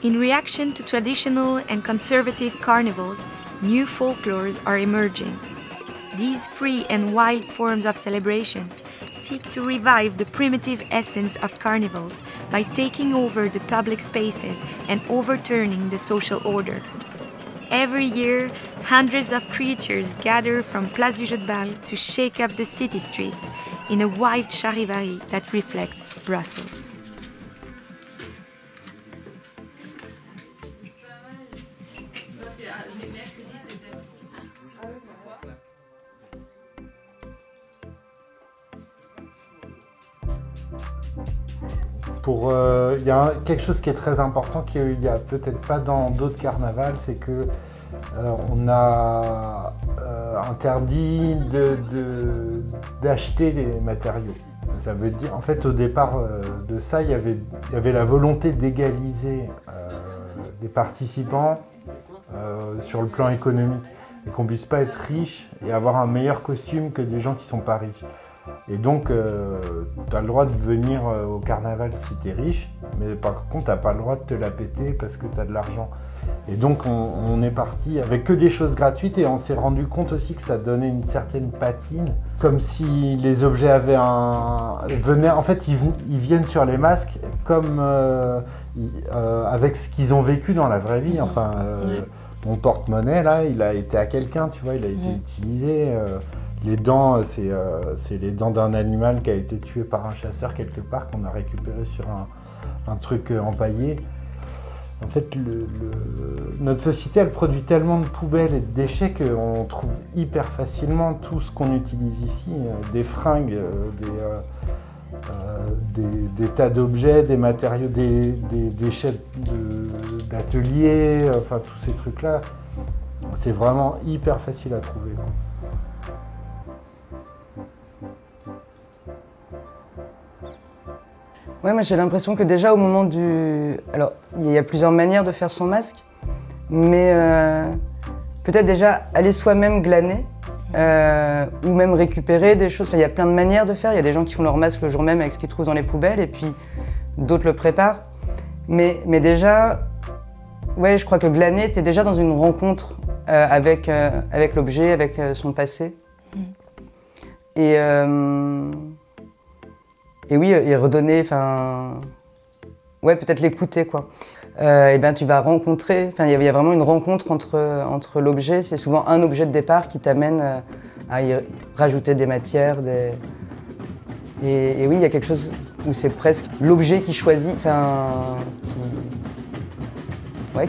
In reaction to traditional and conservative carnivals, new folklores are emerging. These free and wild forms of celebrations seek to revive the primitive essence of carnivals by taking over the public spaces and overturning the social order. Every year, hundreds of creatures gather from Place du Jeu de Balle to shake up the city streets in a wild charivari that reflects Brussels. Il y a quelque chose qui est très important qu'il n'y a peut-être pas dans d'autres carnavals, c'est que on a interdit d'acheter les matériaux. Ça veut dire, en fait, au départ de ça, il y avait la volonté d'égaliser les participants sur le plan économique et qu'on ne puisse pas être riche et avoir un meilleur costume que des gens qui ne sont pas riches. Et donc, tu as le droit de venir au carnaval si tu es riche, mais par contre, tu n'as pas le droit de te la péter parce que tu as de l'argent. Et donc, on est parti avec que des choses gratuites et on s'est rendu compte aussi que ça donnait une certaine patine, comme si les objets avaient en fait, ils viennent sur les masques comme avec ce qu'ils ont vécu dans la vraie vie. Enfin, mon porte-monnaie, là, il a été à quelqu'un, tu vois, il a été utilisé. Les dents, c'est les dents d'un animal qui a été tué par un chasseur quelque part, qu'on a récupéré sur un truc empaillé. En fait, notre société, elle produit tellement de poubelles et de déchets qu'on trouve hyper facilement tout ce qu'on utilise ici. Des fringues, des tas d'objets, des matériaux, des déchets d'atelier, enfin tous ces trucs-là. C'est vraiment hyper facile à trouver, quoi. Ouais, moi j'ai l'impression que déjà au moment du... Alors, il y a plusieurs manières de faire son masque, mais peut-être déjà aller soi-même glaner, ou même récupérer des choses. Enfin, il y a plein de manières de faire. Il y a des gens qui font leur masque le jour même avec ce qu'ils trouvent dans les poubelles, et puis d'autres le préparent. Mais déjà, ouais, je crois que glaner, t'es déjà dans une rencontre avec l'objet, avec son passé. Et oui, et redonner, enfin, ouais, peut-être l'écouter, quoi. Et ben, tu vas rencontrer, enfin, il y a vraiment une rencontre entre l'objet. C'est souvent un objet de départ qui t'amène à y rajouter des matières, Et oui, il y a quelque chose où c'est presque l'objet qui choisit, enfin,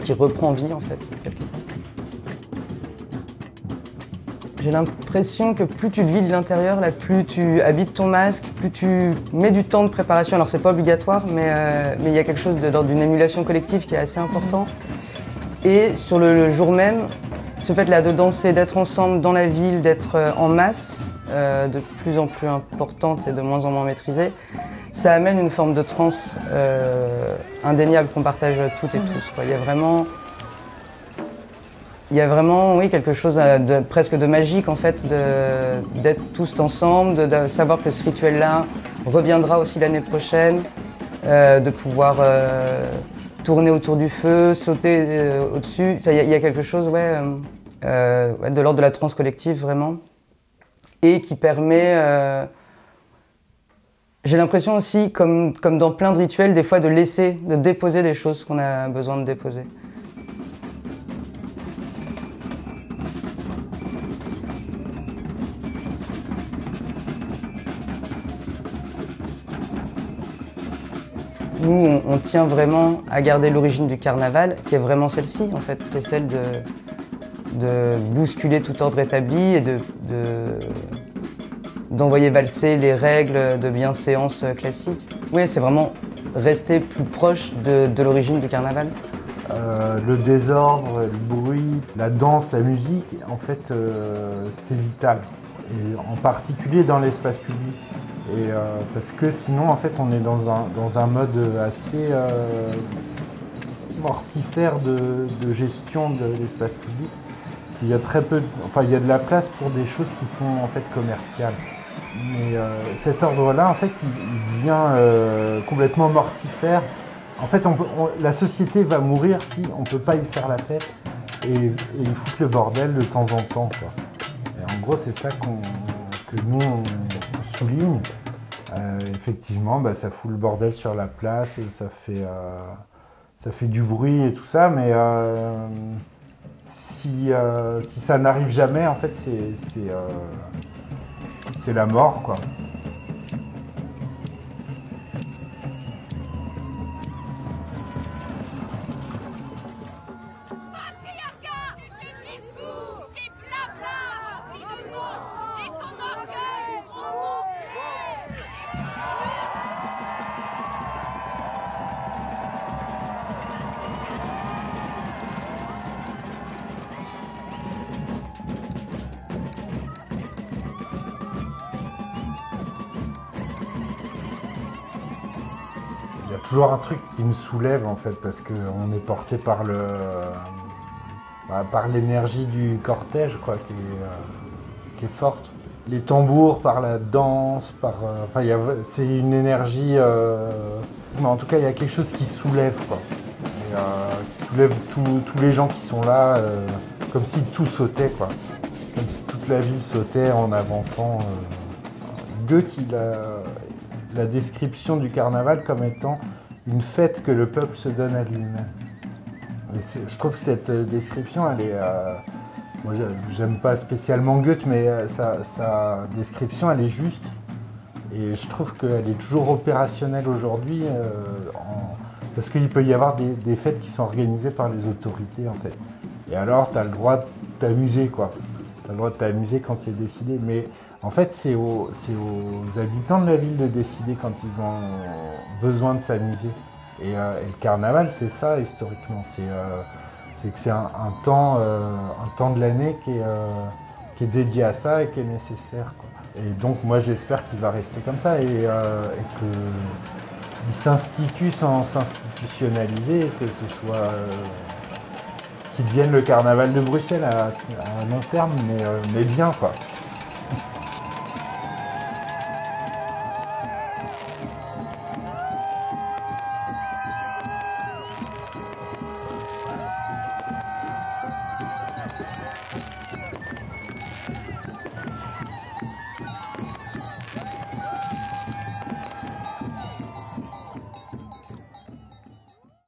qui reprend vie, en fait, quelque part. J'ai l'impression que plus tu te vides l'intérieur, plus tu habites ton masque, plus tu mets du temps de préparation. Alors c'est pas obligatoire, mais il y a quelque chose d'ordre d'une émulation collective qui est assez important. Et sur le jour même, ce fait-là de danser, d'être ensemble dans la ville, d'être en masse, de plus en plus importante et de moins en moins maîtrisée, ça amène une forme de transe indéniable qu'on partage toutes et tous, quoi. Il y a vraiment, oui, quelque chose presque de magique, en fait, d'être tous ensemble, de savoir que ce rituel-là reviendra aussi l'année prochaine, de pouvoir tourner autour du feu, sauter au-dessus. Enfin, il y a quelque chose, ouais, de l'ordre de la transe collective, vraiment, et qui permet, j'ai l'impression aussi, comme dans plein de rituels, des fois de déposer des choses qu'on a besoin de déposer. Nous, on tient vraiment à garder l'origine du carnaval, qui est vraiment celle-ci, en fait, qui est celle de bousculer tout ordre établi et d'envoyer valser les règles de bienséance classique. Oui, c'est vraiment rester plus proche de l'origine du carnaval. Le désordre, le bruit, la danse, la musique, en fait, c'est vital. Et en particulier dans l'espace public. Et parce que sinon, en fait, on est dans un mode assez mortifère de gestion de l'espace public. Il y a très peu, il y a de la place pour des choses qui sont en fait commerciales. Mais cet ordre-là, en fait, il devient complètement mortifère En fait, la société va mourir si on ne peut pas y faire la fête et ils foutent le bordel de temps en temps, quoi. Et en gros, c'est ça que nous, on souligne. Effectivement, bah, ça fout le bordel sur la place, ça fait du bruit et tout ça, mais si ça n'arrive jamais, en fait, c'est la mort, quoi. Il y a toujours un truc qui me soulève en fait, parce qu'on est porté par par l'énergie du cortège, quoi, qui est forte. Les tambours, par la danse, c'est une énergie. Mais en tout cas, il y a quelque chose qui soulève, quoi. Et, qui soulève tous les gens qui sont là, comme si tout sautait, quoi. Comme si toute la ville sautait en avançant. Goethe, il a la description du carnaval comme étant une fête que le peuple se donne à lui-même. Je trouve que cette description, elle est... moi, j'aime pas spécialement Goethe, mais sa description, elle est juste. Et je trouve qu'elle est toujours opérationnelle aujourd'hui, parce qu'il peut y avoir des fêtes qui sont organisées par les autorités, en fait. Et alors, tu as le droit de t'amuser, quoi. Tu as le droit de t'amuser quand c'est décidé. Mais en fait, c'est aux habitants de la ville de décider quand ils ont besoin de s'amuser. Et le carnaval, c'est ça, historiquement. C'est que c'est un temps de l'année qui est dédié à ça et qui est nécessaire, quoi. Et donc, moi, j'espère qu'il va rester comme ça et qu'il s'institue sans s'institutionnaliser et que ce soit... qu'il devienne le carnaval de Bruxelles à long terme, mais bien, quoi.